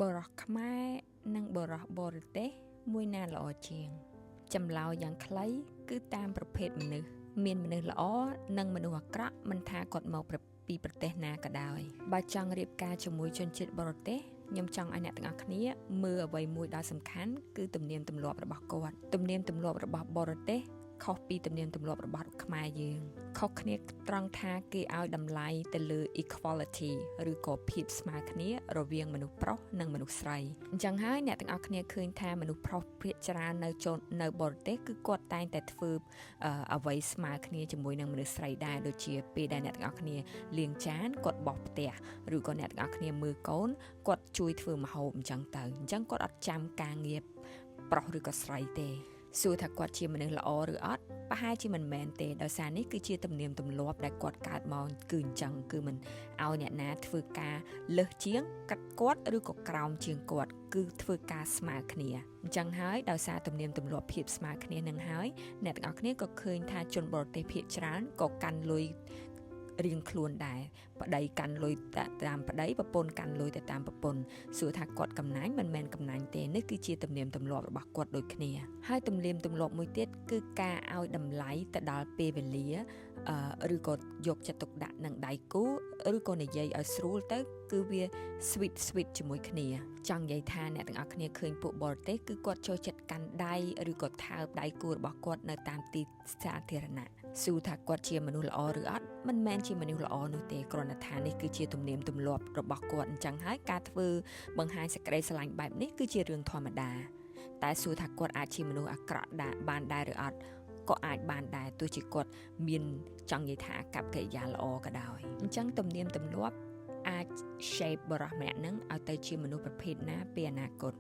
បរោះខ្មែរនិងបរោះបរទេសមួយណាល្អជាងចម្លើយយ៉ាងខ្លីគឺតាមប្រភេទមនុស្សមានមនុស្សល្អនិងមនុស្សអាក្រក់មិនថាគាត់មកពីប្រទេសណាក៏ដោយបើចង់រៀបការជាមួយជនជាតិបរទេសខ្ញុំចង់ឲ្យអ្នកទាំងអស់គ្នាមើលអ្វីមួយដ៏សំខាន់គឺទំនៀមទម្លាប់របស់គាត់ទំនៀមទម្លាប់របស់បរទេសខុសពីទំនៀមទម្លាប់របស់ខ្មែរយើងខុសគ្នាត្រង់ថាគេឲ្យតម្លៃទៅលើ equality ឬក៏ភាពស្មើគ្នារវាងមនុស្សប្រុសនិងមនុស្សស្រីអញ្ចឹងហើយអ្នកទាំងអស់គ្នាឃើញថាមនុស្សប្រុសភាគច្រើននៅបរទេសគឺគាត់តែងតែធ្វើអ្វីស្មើគ្នាជាមួយនឹងមនុស្សស្រីដែរដូចជាពេលដែលអ្នកទាំងអស់គ្នាលាងចានគាត់បោសផ្ទះឬក៏អ្នកទាំងអស់គ្នាមើលកូនគាត់ជួយធ្វើម្ហូបអញ្ចឹងទៅអញ្ចឹងគាត់អត់ចាំការងារប្រុសឬក៏ស្រីទេសួរថាគាត់ជាមនុស្សល្អឬអត់ប្រហែលជាមិនមែនទេដោយសារនេះគឺជាទំនៀមទម្លាប់ដែលគាត់កើតមកគឺអញ្ចឹងគឺមិនឲ្យអ្នកណាធ្វើការលើសជាងកាត់គាត់ឬក៏ក្រោមជាងគាត់គឺធ្វើការស្មើគ្នាអញ្ចឹងហើយដោយសារទំនៀមទម្លាប់ភាពស្មើគ្នានឹងហើយអ្នកទាំងអស់គ្នាក៏ឃើញថាជនបរទេសភាគច្រើនក៏កាន់លុយរៀងខ្លួនដែរប្តីកាន់លុយតាមប្តីប្រពន្ធកាន់លុយទៅតាមប្រពន្ធសួរថាគាត់កំណាញ់មិនមែនកំណាញ់ទេនេះគឺជាទំនៀមទម្លាប់របស់គាត់ដូចគ្នាហើយទំនៀមទម្លាប់មួយទៀតគឺការឲ្យតម្លៃទៅដល់ពេលវេលាឬក៏យកចិត្តទុកដាក់នឹងដៃគូឬក៏និយាយឲ្យស្រួលទៅគឺវា sweet ជាមួយគ្នាចង់និយាយថាអ្នកទាំងអស់គ្នាឃើញពួកបរទេសគឺគាត់ចូលចិត្តកាន់ដៃឬក៏ថើបដៃគូរបស់គាត់នៅតាមទីសាធារណៈសួរថាគាត់ជាមនុស្សល្អឬអត់មិនមែនជាមនុស្សល្អនោះទេគ្រាន់តែថានេះគឺជាទំនៀមទម្លាប់របស់គាត់អញ្ចឹងហើយការធ្វើបង្ហាញសេចក្តីស្រឡាញ់បែបនេះគឺជារឿងធម្មតាតែសួរថាគាត់អាចជាមនុស្សអាក្រក់បានដែរឬអត់ក៏អាចបានដែរទោះជាគាត់មានចង់និយាយថាអាកប្បកិរិយាល្អក៏ដោយអញ្ចឹងទំនៀមទម្លាប់អាច shape បរិះម្នាក់នឹងឲ្យទៅជាមនុស្សប្រភេទណាពេលអនាគត